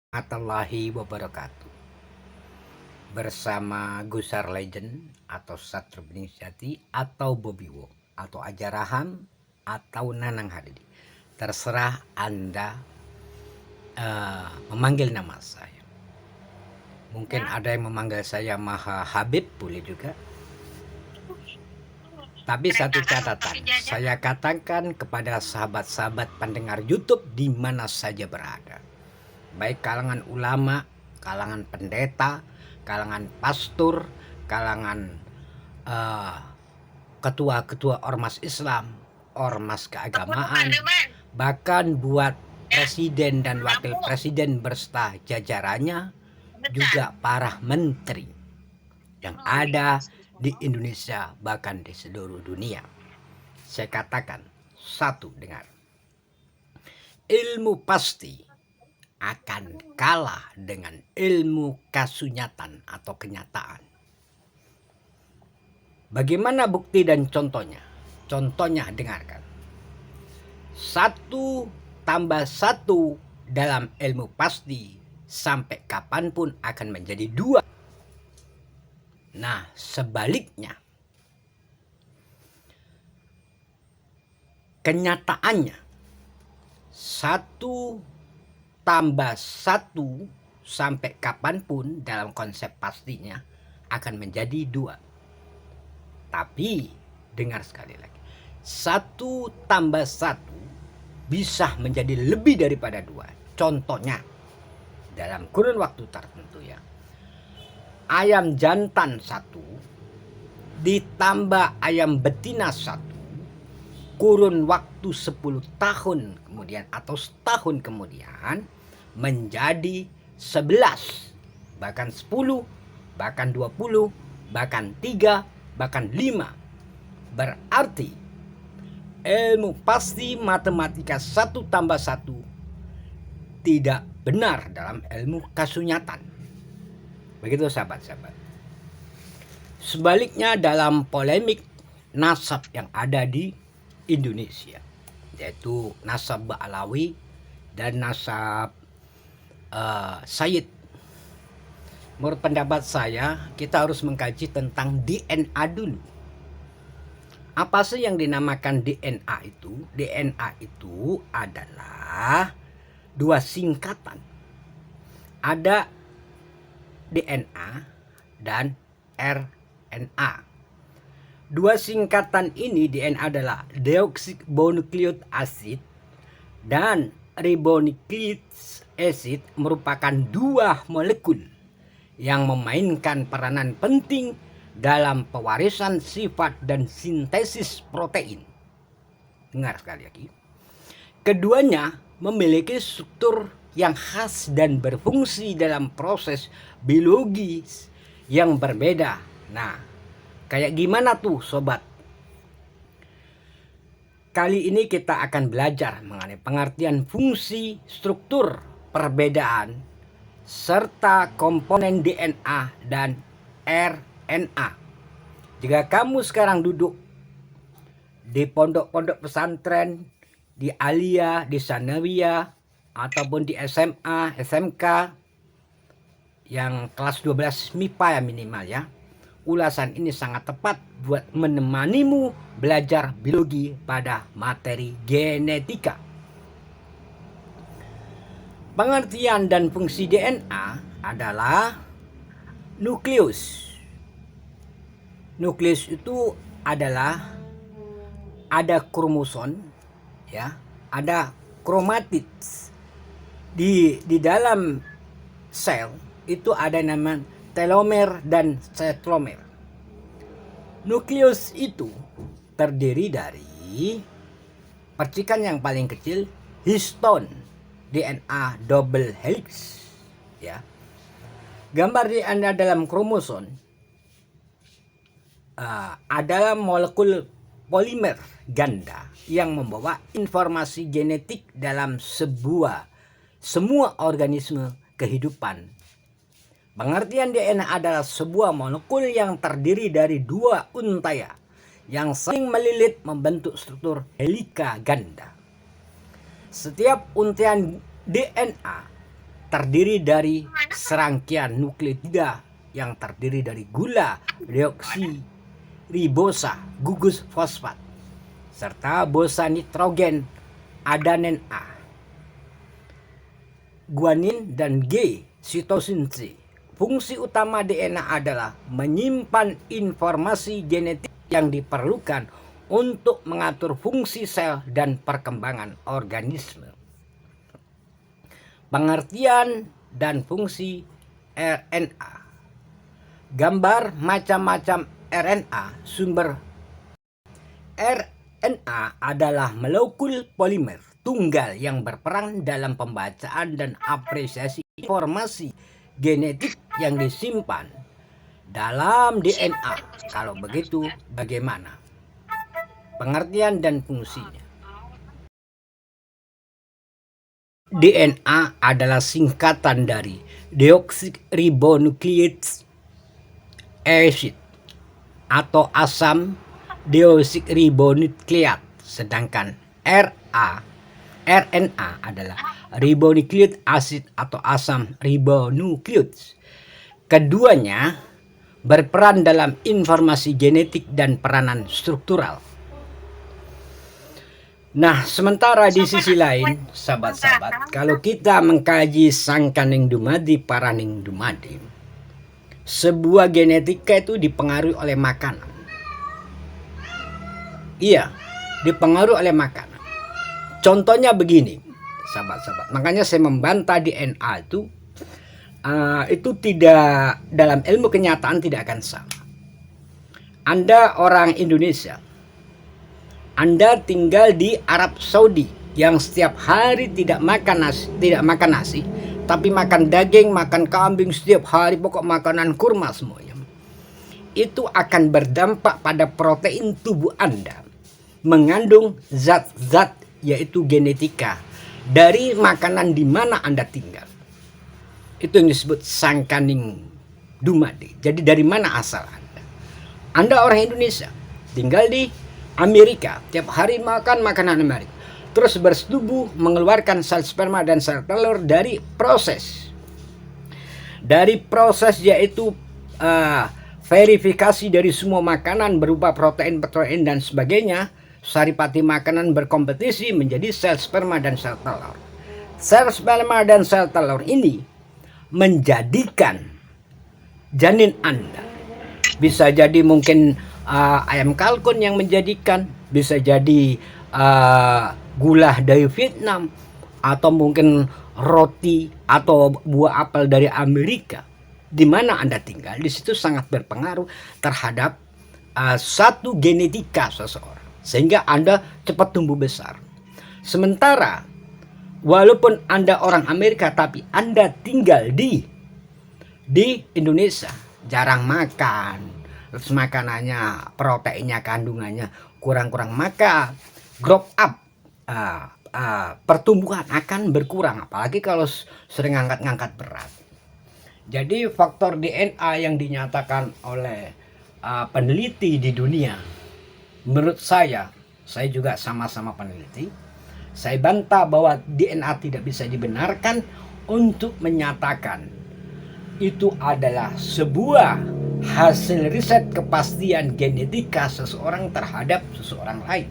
Warahmatullahi wabarakatuh. Bersama Gusar Legend atau Satrio Binisyati atau Bobby Wo atau Ajarahan atau Nanang Hadidi. Terserah Anda memanggil nama saya. Mungkin ada yang memanggil saya Maha Habib, boleh juga. Tapi satu catatan, saya katakan kepada sahabat-sahabat pendengar YouTube di mana saja berada. Baik kalangan ulama, kalangan pendeta, kalangan pastor, kalangan ketua-ketua ormas Islam, ormas keagamaan, bahkan buat presiden dan wakil presiden berserta jajarannya, juga para menteri yang ada di Indonesia bahkan di seluruh dunia. Saya katakan, satu, dengar. Ilmu pasti akan kalah dengan ilmu kasunyatan atau kenyataan. Bagaimana bukti dan contohnya? Contohnya dengarkan. 1 tambah 1 dalam ilmu pasti sampai kapanpun akan menjadi 2. Nah, sebaliknya, kenyataannya 1 tambah 1 sampai kapanpun dalam konsep pastinya akan menjadi 2. Tapi dengar sekali lagi, 1 tambah 1 bisa menjadi lebih daripada 2. Contohnya dalam kurun waktu tertentu ya, ayam jantan 1 ditambah ayam betina 1 kurun waktu 10 tahun kemudian atau setahun kemudian menjadi 11, bahkan 10, bahkan 20, bahkan 3, bahkan 5. Berarti ilmu pasti matematika 1 tambah 1 tidak benar dalam ilmu kasunyatan. Begitu sahabat-sahabat. Sebaliknya dalam polemik nasab yang ada di Indonesia, yaitu nasab Ba'alawi dan nasab Sayyid. Menurut pendapat saya, kita harus mengkaji tentang DNA dulu. Apa sih yang dinamakan DNA itu? DNA itu adalah 2 singkatan. Ada DNA dan RNA. 2 singkatan ini DNA adalah deoksiribonukleik acid dan ribonucleic acid, merupakan 2 molekul yang memainkan peranan penting dalam pewarisan sifat dan sintesis protein. Dengar sekali lagi. Keduanya memiliki struktur yang khas dan berfungsi dalam proses biologis yang berbeda. Nah, kayak gimana tuh sobat? Kali ini kita akan belajar mengenai pengertian fungsi, struktur, perbedaan, serta komponen DNA dan RNA. Jika kamu sekarang duduk di pondok-pondok pesantren, di Alia, di Sanawiyah, ataupun di SMA, SMK, yang kelas 12 MIPA ya minimal ya, ulasan ini sangat tepat buat menemanimu belajar biologi pada materi genetika. Pengertian dan fungsi DNA adalah nukleus. Nukleus itu adalah ada kromosom ya, ada kromatid. Di dalam sel itu ada nama telomer dan setelomer. Nukleus itu terdiri dari percikan yang paling kecil, histone, DNA double helix ya. Gambar DNA dalam kromosom adalah molekul polimer ganda yang membawa informasi genetik dalam semua organisme kehidupan. Pengertian DNA adalah sebuah molekul yang terdiri dari 2 untaya yang saling melilit membentuk struktur helika ganda. Setiap untayan DNA terdiri dari serangkaian nukleotida yang terdiri dari gula, deoksiribosa, gugus fosfat, serta bosa nitrogen, adenin A, guanin, dan G, sitosin C. Fungsi utama DNA adalah menyimpan informasi genetik yang diperlukan untuk mengatur fungsi sel dan perkembangan organisme. Pengertian dan fungsi RNA. Gambar macam-macam RNA. Sumber RNA adalah molekul polimer tunggal yang berperan dalam pembacaan dan apresiasi informasi genetik yang disimpan dalam DNA. Kalau begitu, bagaimana pengertian dan fungsinya? DNA adalah singkatan dari deoksiribonucleic acid atau asam deoksiribonukleat, sedangkan RNA adalah ribonucleic acid atau asam ribonukleot. Keduanya berperan dalam informasi genetik dan peranan struktural. Nah, sementara di sisi lain, sahabat-sahabat, kalau kita mengkaji sangkaning dumadi, paraning dumadi, sebuah genetika itu dipengaruhi oleh makanan. Iya, dipengaruhi oleh makanan. Contohnya begini, sahabat-sahabat. Makanya saya membantah DNA itu tidak, dalam ilmu kenyataan tidak akan sama. Anda orang Indonesia, Anda tinggal di Arab Saudi yang setiap hari tidak makan nasi, tapi makan daging, makan kambing setiap hari, pokok makanan kurma semuanya. Itu akan berdampak pada protein tubuh Anda, mengandung zat-zat yaitu genetika dari makanan di mana Anda tinggal. Itu yang disebut sangkaning dumadi. Jadi dari mana asal Anda? Anda orang Indonesia, tinggal di Amerika, tiap hari makan makanan Amerika, terus bersetubuh mengeluarkan sel sperma dan sel telur dari proses yaitu verifikasi dari semua makanan berupa protein dan sebagainya. Saripati makanan berkompetisi menjadi sel sperma dan sel telur. Sel sperma dan sel telur ini menjadikan janin Anda. Bisa jadi mungkin ayam kalkun yang menjadikan, bisa jadi gula dari Vietnam, atau mungkin roti atau buah apel dari Amerika. Di mana Anda tinggal, di situ sangat berpengaruh terhadap satu genetika seseorang, sehingga Anda cepat tumbuh besar. Sementara walaupun Anda orang Amerika, tapi Anda tinggal di Indonesia, jarang makan, terus makanannya, proteinnya, kandungannya kurang-kurang, maka growth up, pertumbuhan akan berkurang, apalagi kalau sering ngangkat-ngangkat berat. Jadi faktor DNA yang dinyatakan oleh peneliti di dunia, menurut saya juga sama-sama peneliti, saya bantah bahwa DNA tidak bisa dibenarkan untuk menyatakan itu adalah sebuah hasil riset kepastian genetika seseorang terhadap seseorang lain,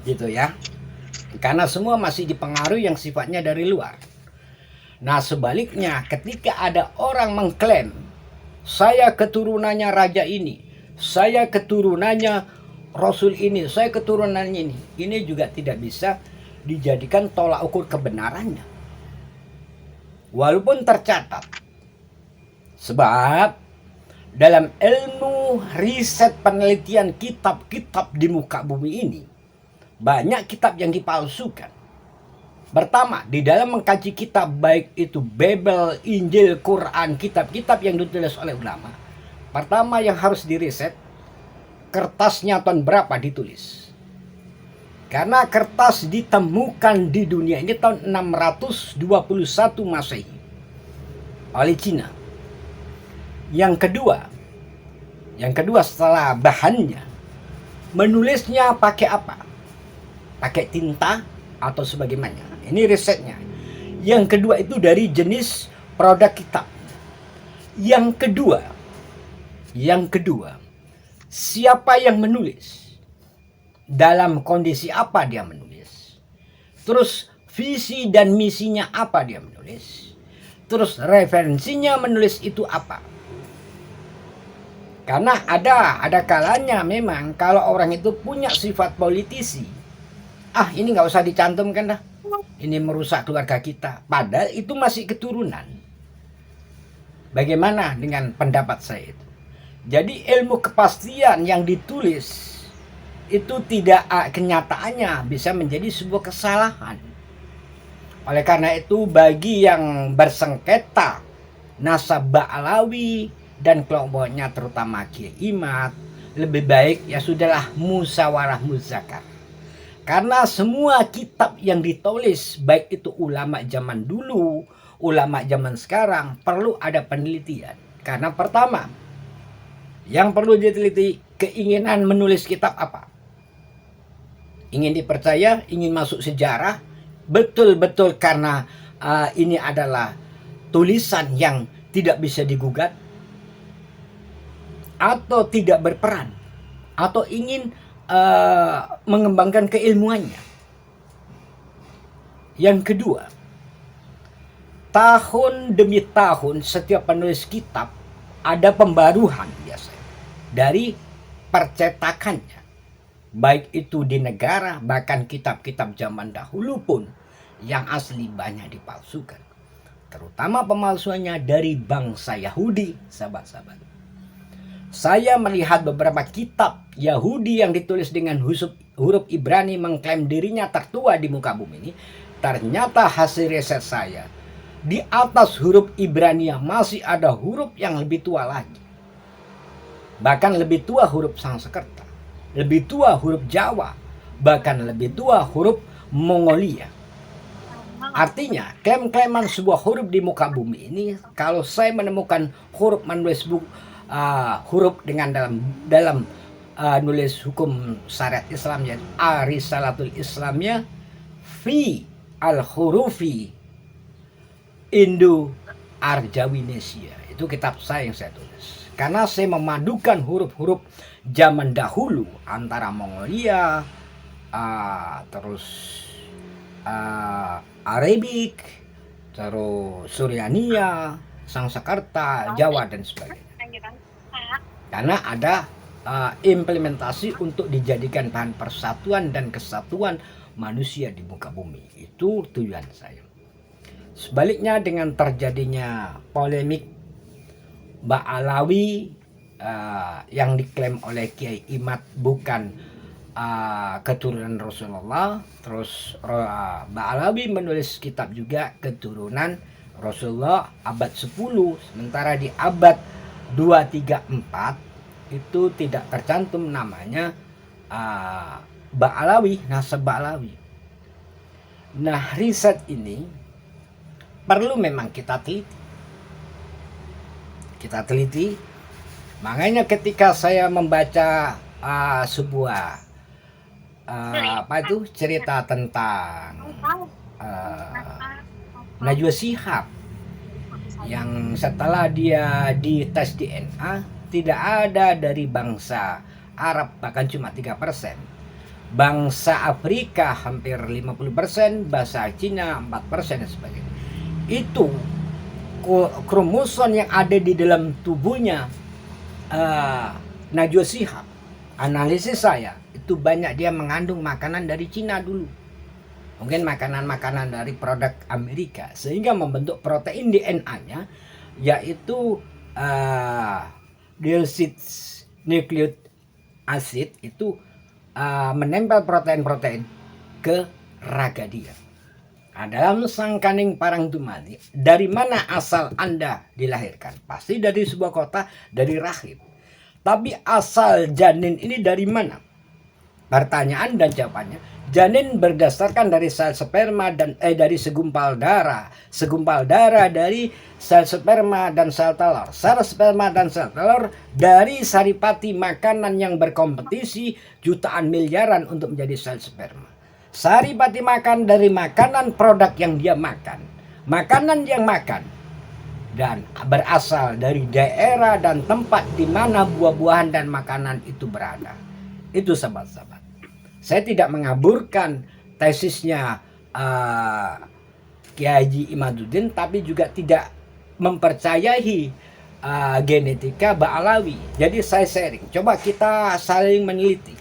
gitu ya, karena semua masih dipengaruhi yang sifatnya dari luar. Nah, sebaliknya, ketika ada orang mengklaim saya keturunannya raja ini, saya keturunannya rasul ini, saya keturunannya ini juga tidak bisa dijadikan tolak ukur kebenarannya, walaupun tercatat. Sebab dalam ilmu riset penelitian kitab-kitab di muka bumi ini, banyak kitab yang dipalsukan. Pertama, di dalam mengkaji kitab, baik itu Bible, Injil, Quran, kitab-kitab yang ditulis oleh ulama, pertama yang harus diriset, kertasnya tahun berapa ditulis. Karena kertas ditemukan di dunia ini tahun 621 Masehi oleh Cina. Yang kedua setelah bahannya, menulisnya pakai apa? Pakai tinta atau sebagaimana. Ini risetnya. Yang kedua itu dari jenis produk kitab. Yang kedua, siapa yang menulis? Dalam kondisi apa dia menulis? Terus visi dan misinya apa dia menulis? Terus referensinya menulis itu apa? Karena ada kalanya memang kalau orang itu punya sifat politisi, ini nggak usah dicantumkan dah, ini merusak keluarga kita. Padahal itu masih keturunan. Bagaimana dengan pendapat saya itu? Jadi ilmu kepastian yang ditulis itu tidak kenyataannya bisa menjadi sebuah kesalahan. Oleh karena itu bagi yang bersengketa nasab Ba'alawi dan kelompoknya terutama Kiai Imad, lebih baik ya sudahlah musyawarah muzakkar. Karena semua kitab yang ditulis, baik itu ulama zaman dulu, ulama zaman sekarang, perlu ada penelitian. Karena pertama, yang perlu diteliti, keinginan menulis kitab apa? Ingin dipercaya, ingin masuk sejarah, betul-betul karena ini adalah tulisan yang tidak bisa digugat, atau tidak berperan, atau ingin mengembangkan keilmuannya. Yang kedua, tahun demi tahun setiap penulis kitab ada pembaruan biasanya dari percetakannya, baik itu di negara, bahkan kitab-kitab zaman dahulu pun yang asli banyak dipalsukan, terutama pemalsuannya dari bangsa Yahudi. Sahabat-sahabat, saya melihat beberapa kitab Yahudi yang ditulis dengan huruf Ibrani mengklaim dirinya tertua di muka bumi ini. Ternyata hasil riset saya, di atas huruf Ibrani masih ada huruf yang lebih tua lagi. Bahkan lebih tua huruf Sanskerta, lebih tua huruf Jawa, bahkan lebih tua huruf Mongolia. Artinya, klaim-klaiman sebuah huruf di muka bumi ini, kalau saya menemukan huruf menulis huruf dengan dalam nulis hukum syariat Islam, yaitu Arisalatul Islamnya fi al-hurufi Indo Arjawinesia. Itu kitab saya yang saya tulis. Karena saya memadukan huruf-huruf zaman dahulu antara Mongolia, terus Arabik, terus Suryania, Sanskerta, Jawa dan sebagainya. Karena ada implementasi untuk dijadikan bahan persatuan dan kesatuan manusia di muka bumi. Itu tujuan saya. Sebaliknya dengan terjadinya polemik Ba'alawi yang diklaim oleh Kiai Imad bukan keturunan Rasulullah, terus Ba'alawi menulis kitab juga keturunan Rasulullah abad 10, sementara di abad 234 itu tidak tercantum namanya Ba'alawi, nasab Ba'alawi. Nah, riset ini perlu memang kita teliti. Makanya ketika saya membaca sebuah cerita tentang Najwa Shihab yang setelah dia dites DNA tidak ada dari bangsa Arab, bahkan cuma 3%. Bangsa Afrika hampir 50%, bahasa Cina 4% dan sebagainya. Itu kromosom yang ada di dalam tubuhnya Najwa Shihab. Analisis saya itu banyak dia mengandung makanan dari Cina dulu. Mungkin makanan-makanan dari produk Amerika, sehingga membentuk protein DNA-nya, yaitu deoxynucleic acid itu menempel protein-protein ke raga dia. Dalam sang kaning parang dumani, dari mana asal Anda dilahirkan? Pasti dari sebuah kota, dari rahim. Tapi asal janin ini dari mana? Pertanyaan dan jawabannya, janin berdasarkan dari sel sperma dan dari segumpal darah dari sel sperma dan sel telur, sel sperma dan sel telur dari saripati makanan yang berkompetisi jutaan miliaran untuk menjadi sel sperma. Saripati makan dari makanan produk yang dia makan, Makanan yang makan dan berasal dari daerah dan tempat di mana buah-buahan dan makanan itu berada. Itu sahabat-sahabat. Saya tidak mengaburkan tesisnya Kiai Haji Imaduddin, tapi juga tidak mempercayai genetika Ba'alawi. Jadi saya sharing. Coba kita saling meneliti.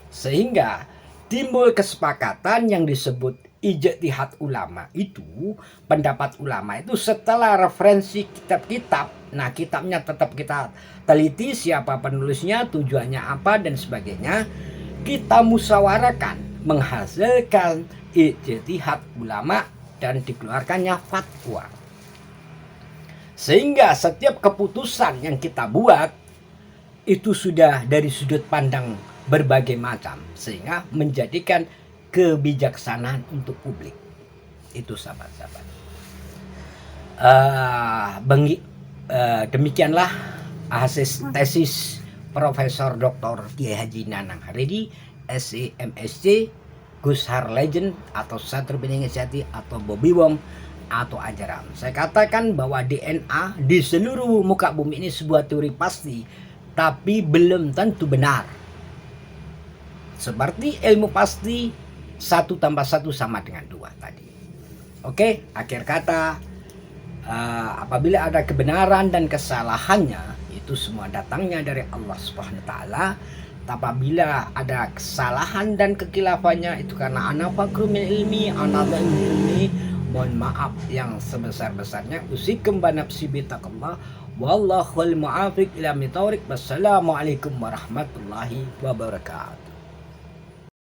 Sehingga timbul kesepakatan yang disebut ijtihad ulama itu, pendapat ulama itu setelah referensi kitab-kitab. Nah, kitabnya tetap kita teliti, siapa penulisnya, tujuannya apa dan sebagainya. Kita musyawarahkan, menghasilkan ijtihad ulama dan dikeluarkannya fatwa. Sehingga setiap keputusan yang kita buat itu sudah dari sudut pandang berbagai macam, sehingga menjadikan kebijaksanaan untuk publik. Itu sahabat-sahabat. Demikianlah hasil tesis Profesor Dr. Kiai Haji Nanang Haredi, SE MSc, Gus Har Legend atau Satrio Beningisati atau Bobby Wong atau ajaran. Saya katakan bahwa DNA di seluruh muka bumi ini sebuah teori pasti, tapi belum tentu benar. Seperti ilmu pasti 1 tambah 1 sama dengan 2 tadi. Oke, akhir kata, apabila ada kebenaran dan kesalahannya, itu semua datangnya dari Allah Subhanahu wa taala. Apabila ada kesalahan dan kekilafannya, itu karena ana fakru min ilmi, ana ilmi. Mohon maaf yang sebesar-besarnya. Usikum banafsi bitaqallah. Wallahul mu'afiq ila mitawrik. Wassalamualaikum warahmatullahi wabarakatuh.